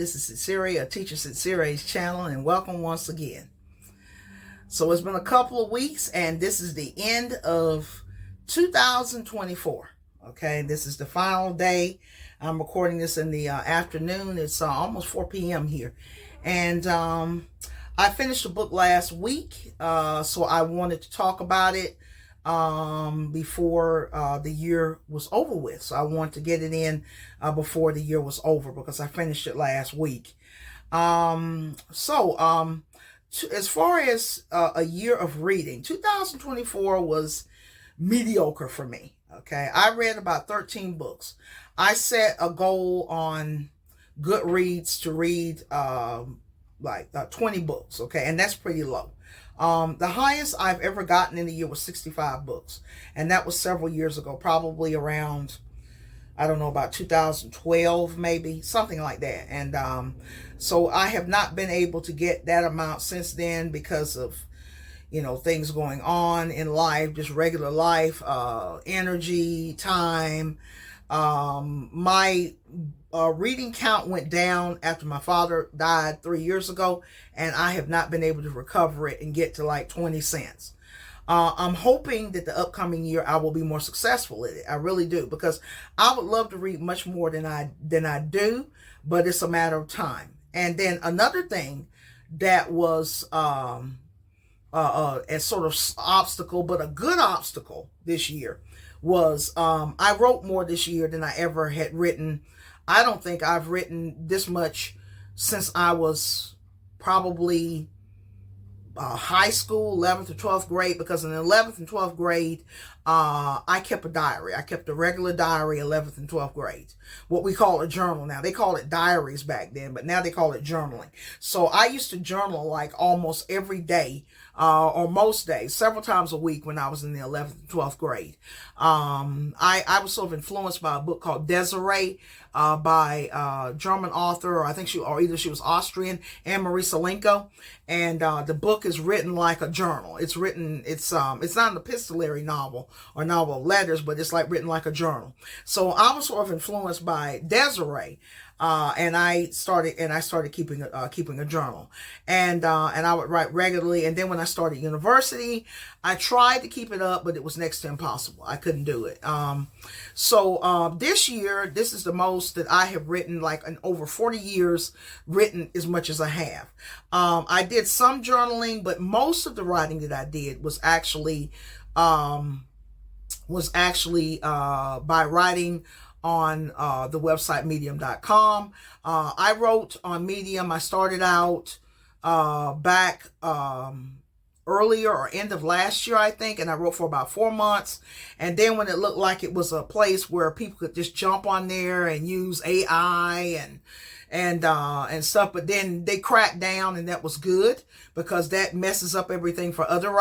This is Sincere, a Teacher Sincere's channel, and welcome once again. So it's been a couple of weeks, and this is the end of 2024. Okay, this is the final day. I'm recording this in the afternoon. It's almost 4 p.m. here. And I finished the book last week, so I wanted to talk about it before the year was over with. So I wanted to get it in before the year was over because I finished it last week. As far as a year of reading, 2024 was mediocre for me. Okay, I read about 13 books. I set a goal on Goodreads to read 20 books. Okay, and that's pretty low. The highest I've ever gotten in a year was 65 books. And that was several years ago, probably around, I don't know, about 2012, maybe, something like that. And so I have not been able to get that amount since then because of, things going on in life, just regular life, energy, time. My reading count went down after my father died 3 years ago, and I have not been able to recover it and get to like 20 cents. I'm hoping that the upcoming year I will be more successful at it. I really do, because I would love to read much more than I do, but it's a matter of time. And then another thing that was a sort of obstacle, but a good obstacle this year, was I wrote more this year than I ever had written. I don't think I've written this much since I was probably high school, 11th or 12th grade, because in the 11th and 12th grade, I kept a diary. I kept a regular diary, 11th and 12th grade. What we call a journal now. They called it diaries back then, but now they call it journaling. So I used to journal like almost every day, or most days, several times a week when I was in the 11th and 12th grade. I was sort of influenced by a book called Desiree, by German author, or I think either she was Austrian, Anne-Marie Salenko. And the book is written like a journal. It's not an epistolary novel or novel of letters, but it's like written like a journal. So I was sort of influenced by Desiree. And I started keeping a journal, and I would write regularly. And then when I started university, I tried to keep it up, but it was next to impossible. I couldn't do it. So this year, this is the most that I have written, like in over 40 years, written as much as I have. I did some journaling, but most of the writing that I did was actually by writing on the website medium.com. I wrote on Medium. I started out back earlier or end of last year, I think, and I wrote for about 4 months. And then when it looked like it was a place where people could just jump on there and use AI and stuff, but then they cracked down, and that was good, because that messes up everything for other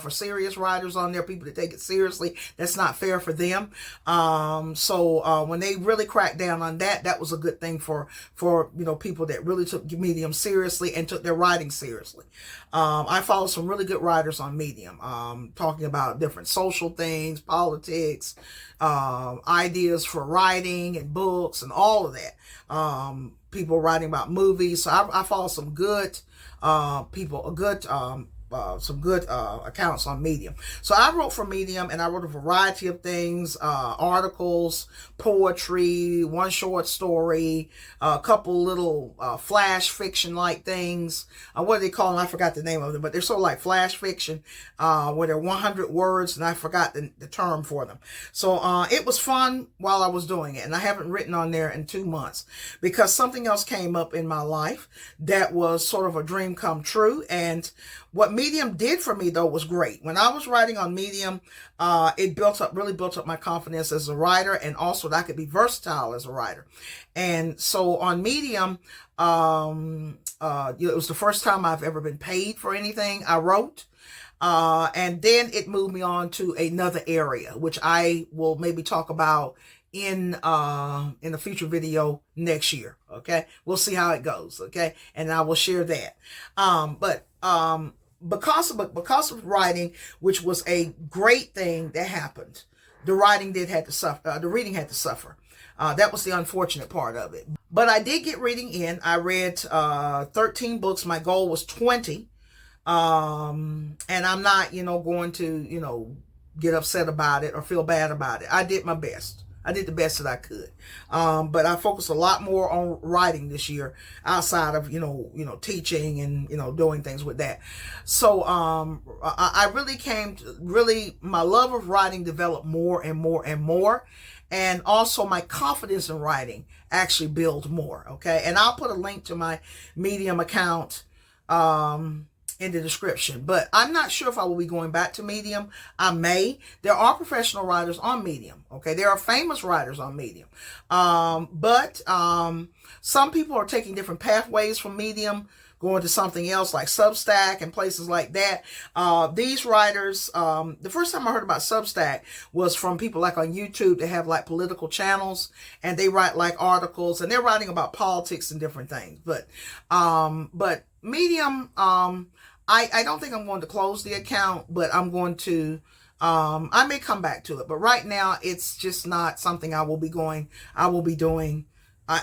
for serious writers on there, people that take it seriously. That's not fair for them. So when they really cracked down on that, that was a good thing for people that really took Medium seriously and took their writing seriously. I follow some really good writers on Medium, talking about different social things, politics, ideas for writing and books and all of that. People writing about movies. So I follow some good people, some good accounts on Medium. So I wrote for Medium, and I wrote a variety of things, articles, poetry, one short story, a couple little flash fiction like things. What do they call them? I forgot the name of them, but they're sort of like flash fiction, where they're 100 words, and I forgot the term for them. So it was fun while I was doing it, and I haven't written on there in 2 months because something else came up in my life that was sort of a dream come true. And what Medium did for me, though, was great. When I was writing on Medium, it really built up my confidence as a writer, and also that I could be versatile as a writer. And so on Medium, it was the first time I've ever been paid for anything I wrote. And then it moved me on to another area, which I will maybe talk about in a future video next year. Okay, we'll see how it goes. Okay, and I will share that. Because of writing, which was a great thing that happened, the reading had to suffer. That was the unfortunate part of it. But I did get reading in. I read 13 books. My goal was 20. And I'm not, going to, get upset about it or feel bad about it. I did my best. I did the best that I could. But I focused a lot more on writing this year outside of, teaching and, doing things with that. So, I really my love of writing developed more and more and more. And also my confidence in writing actually built more. Okay. And I'll put a link to my Medium account, in the description, but I'm not sure if I will be going back to Medium. I may. There are professional writers on Medium. Okay. There are famous writers on Medium. But some people are taking different pathways from Medium, going to something else like Substack and places like that. These writers, the first time I heard about Substack was from people like on YouTube that have like political channels, and they write like articles, and they're writing about politics and different things. But Medium, I don't think I'm going to close the account, but I'm going to, I may come back to it, but right now it's just not something I will be doing,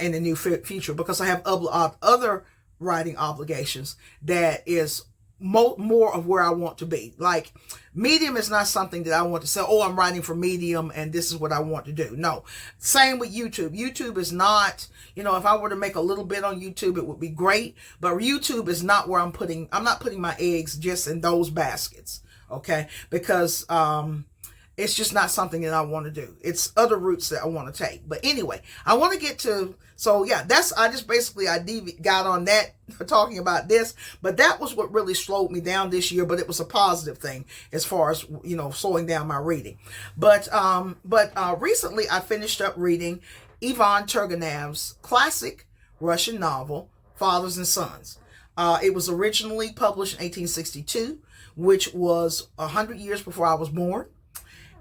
in the near future, because I have other writing obligations that is more of where I want to be. Like, Medium is not something that I want to say, oh, I'm writing for Medium and this is what I want to do. No. Same with YouTube. YouTube is not, if I were to make a little bit on YouTube, it would be great. But YouTube is not where I'm not putting my eggs just in those baskets. Okay. Because, it's just not something that I want to do. It's other routes that I want to take. But anyway, I want to get to, so yeah, I got on that talking about this, but that was what really slowed me down this year, but it was a positive thing as far as, slowing down my reading. But recently I finished up reading Ivan Turgenev's classic Russian novel, Fathers and Sons. It was originally published in 1862, which was 100 years before I was born.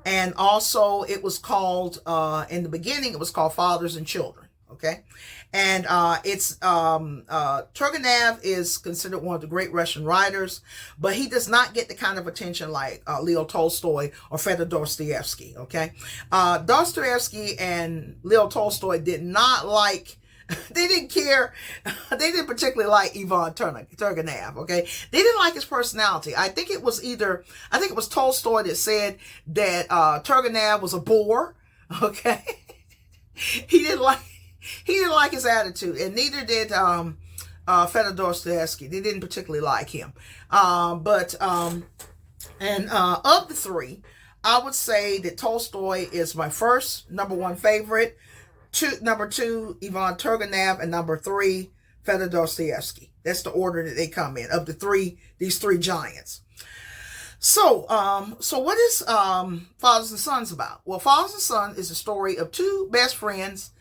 And also it was called, in the beginning, it was called Fathers and Children. Okay. And, Turgenev is considered one of the great Russian writers, but he does not get the kind of attention like, Leo Tolstoy or Fyodor Dostoevsky. Okay. Dostoevsky and Leo Tolstoy did not like, they didn't care. They didn't particularly like Ivan Turgenev. Okay. They didn't like his personality. I think it was Tolstoy that said that, Turgenev was a bore. Okay. He didn't like his attitude, and neither did, Fyodor Dostoevsky. They didn't particularly like him. Of the three, I would say that Tolstoy is my number one favorite. Number two, Ivan Turgenev, and number three, Fyodor Dostoevsky. That's the order that they come in, of these three giants. So what is Fathers and Sons about? Well, Fathers and Sons is a story of two best friends.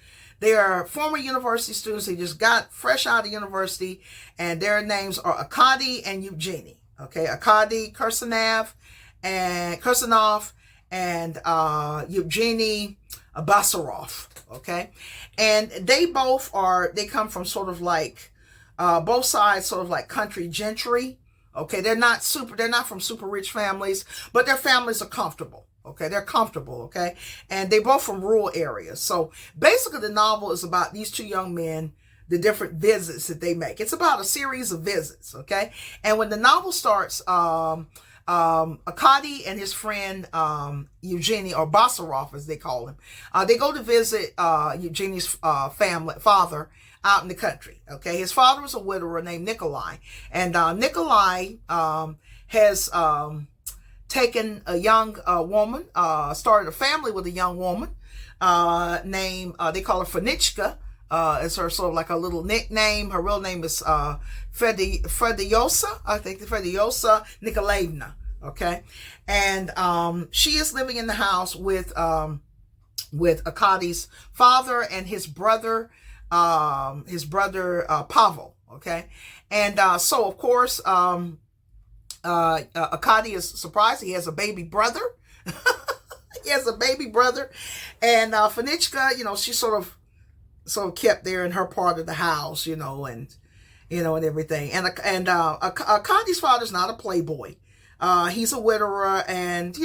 They are former university students. They just got fresh out of university, and their names are Arkady and Eugenie. Okay, Arkady Kirsanov and Eugenie Basarov. Okay. And they come from sort of like, both sides sort of like country gentry. Okay. They're not from super rich families, but their families are comfortable. Okay. They're comfortable. Okay. And they're both from rural areas. So basically the novel is about these two young men, the different visits that they make. It's about a series of visits. Okay. And when the novel starts, Arkady and his friend, Eugenie, or Basarov as they call him, they go to visit, Eugenie's, father out in the country. Okay. His father was a widower named Nikolai, and, Nikolai, has, taken a young, woman, started a family with a young woman, named, they call her Fanichka. It's her sort of like a little nickname. Her real name is Fedyosa, I think, Fedyosa Nikolaevna. Okay. And she is living in the house with Arkady's father and his brother Pavel. Okay. And so of course Arkady is surprised. He has a baby brother. And Fanichka, she's sort of kept there in her part of the house, and everything. And Arkady's father's not a playboy. He's a widower, and,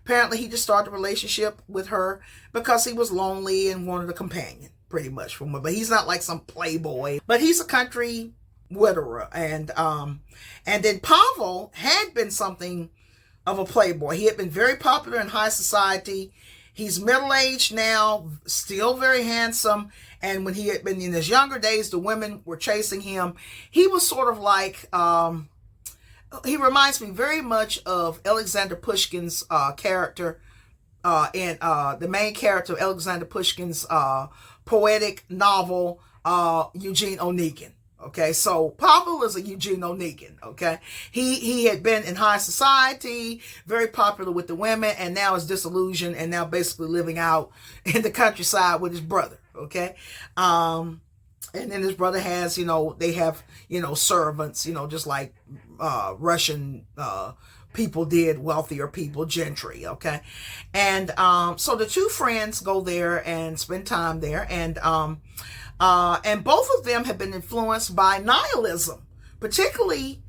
apparently he just started a relationship with her because he was lonely and wanted a companion. pretty much from him. But he's not like some playboy. But he's a country widower. And then Pavel had been something of a playboy. He had been very popular in high society. He's middle-aged now, still very handsome. And when he had been in his younger days, the women were chasing him. He was sort of like, he reminds me very much of Alexander Pushkin's character, and the main character of Alexander Pushkin's poetic novel, Eugene Onegin. Okay, so Pavel is a Eugene Onegin. Okay, he had been in high society, very popular with the women, and now is disillusioned and now basically living out in the countryside with his brother. Okay, and then his brother has, they have, servants, just like Russian people did, wealthier people, gentry. Okay, and so the two friends go there and spend time there, and both of them have been influenced by nihilism, particularly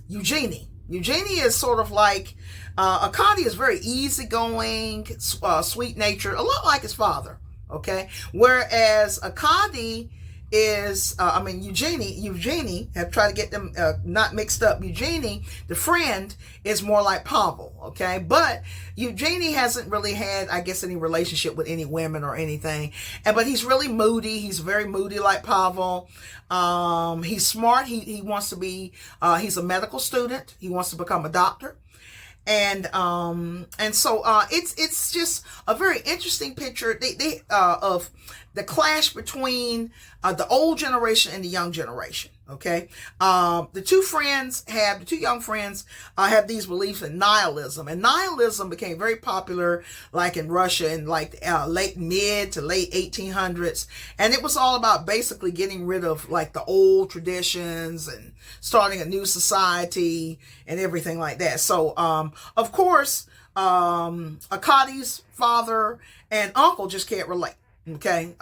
Eugenie. Eugenie is sort of like, Akadi is very easygoing, sweet-natured, a lot like his father, okay? Whereas Akadi is, Eugenie, have tried to get them not mixed up. Eugenie, the friend, is more like Pavel, okay? But Eugenie hasn't really had, I guess, any relationship with any women or anything. But he's really moody. He's very moody like Pavel. He's smart. He wants to be, he's a medical student. He wants to become a doctor. And so it's just a very interesting picture of the clash between the old generation and the young generation. Okay, the two young friends have these beliefs in nihilism, and nihilism became very popular, like in Russia in like mid to late 1800s, and it was all about basically getting rid of like the old traditions and starting a new society and everything like that. So, of course, Akadi's father and uncle just can't relate. Okay,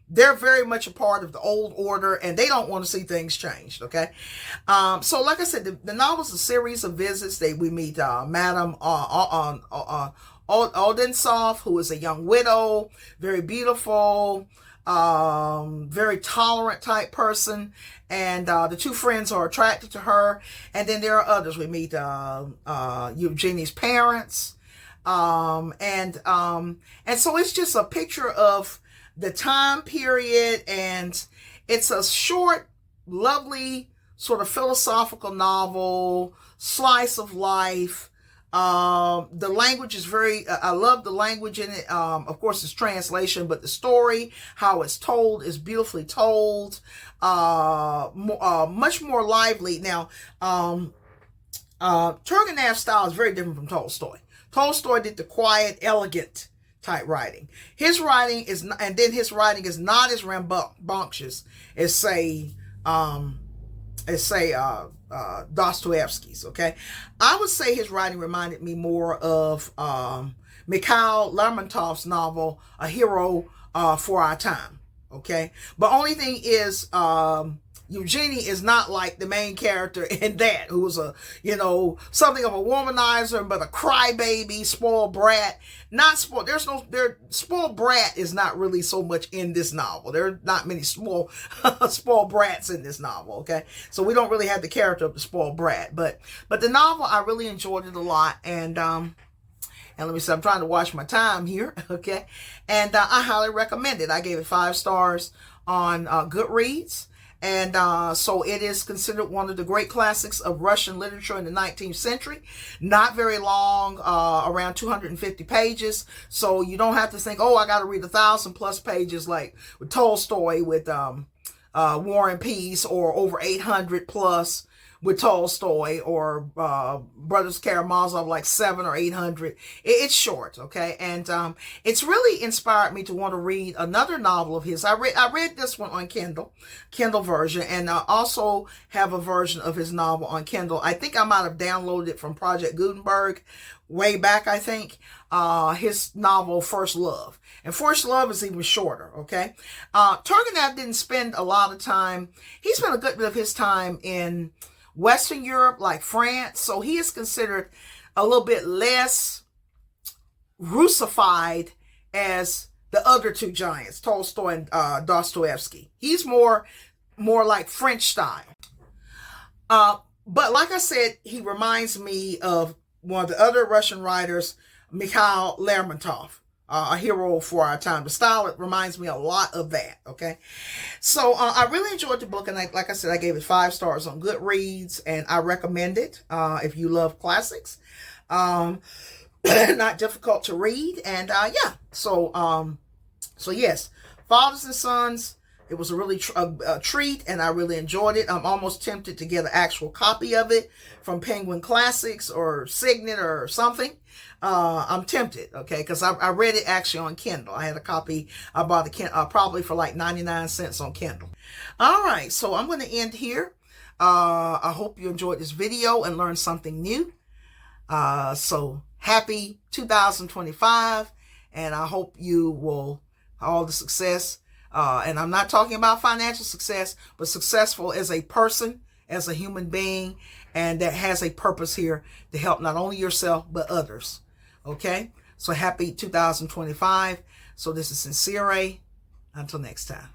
they're very much a part of the old order, and they don't want to see things changed. Okay, so like I said, the novel's a series of visits. We meet Madame Odensov, who is a young widow, very beautiful, very tolerant type person, and the two friends are attracted to her. And then there are others. We meet Eugenie's parents, and so it's just a picture of the time period, and it's a short, lovely, sort of philosophical novel, slice of life. The language is I love the language in it. Of course, it's translation, but the story, how it's told, is beautifully told. Much more lively. Now, Turgenev's style is very different from Tolstoy. Tolstoy did the quiet, elegant type writing. His writing is not as rambunctious as say Dostoevsky's. Okay, I would say his writing reminded me more of Mikhail Lermontov's novel A Hero for Our Time. Okay, but only thing is, Eugenie is not like the main character in that, who was something of a womanizer, but a crybaby, spoiled brat. Not spoiled. Spoiled brat is not really so much in this novel. There are not many spoiled brats in this novel. Okay, so we don't really have the character of the spoiled brat, but the novel, I really enjoyed it a lot, and let me see, I'm trying to watch my time here. Okay, and I highly recommend it. I gave it 5 stars on Goodreads. And so it is considered one of the great classics of Russian literature in the 19th century. Not very long, around 250 pages. So you don't have to think, oh, I got to read 1,000+ pages like with Tolstoy with War and Peace, or over 800+ with Tolstoy, or Brothers Karamazov, like 700 or 800. It's short, okay? And it's really inspired me to want to read another novel of his. I read this one on Kindle version, and I also have a version of his novel on Kindle. I think I might have downloaded it from Project Gutenberg way back, I think. His novel First Love. And First Love is even shorter, okay? Turgenev didn't spend a lot of time. He spent a good bit of his time in Western Europe, like France, so he is considered a little bit less Russified as the other two giants, Tolstoy and Dostoevsky. He's more like French style. But like I said, he reminds me of one of the other Russian writers, Mikhail Lermontov, a hero for our time. The style, it reminds me a lot of that, okay? So I really enjoyed the book, and like I said, I gave it 5 stars on Goodreads, and I recommend it if you love classics. Not difficult to read, and yeah. So yes, Fathers and Sons. It was a really a treat, and I really enjoyed it. I'm almost tempted to get an actual copy of it from Penguin Classics or Signet or something. I'm tempted, okay, because I read it actually on Kindle. I had a copy. I bought the probably for like 99 cents on Kindle. All right, so I'm going to end here. I hope you enjoyed this video and learned something new. So happy 2025, and I hope you will all the success. And I'm not talking about financial success, but successful as a person, as a human being, and that has a purpose here to help not only yourself, but others. Okay? So happy 2025. So this is Sincere. Until next time.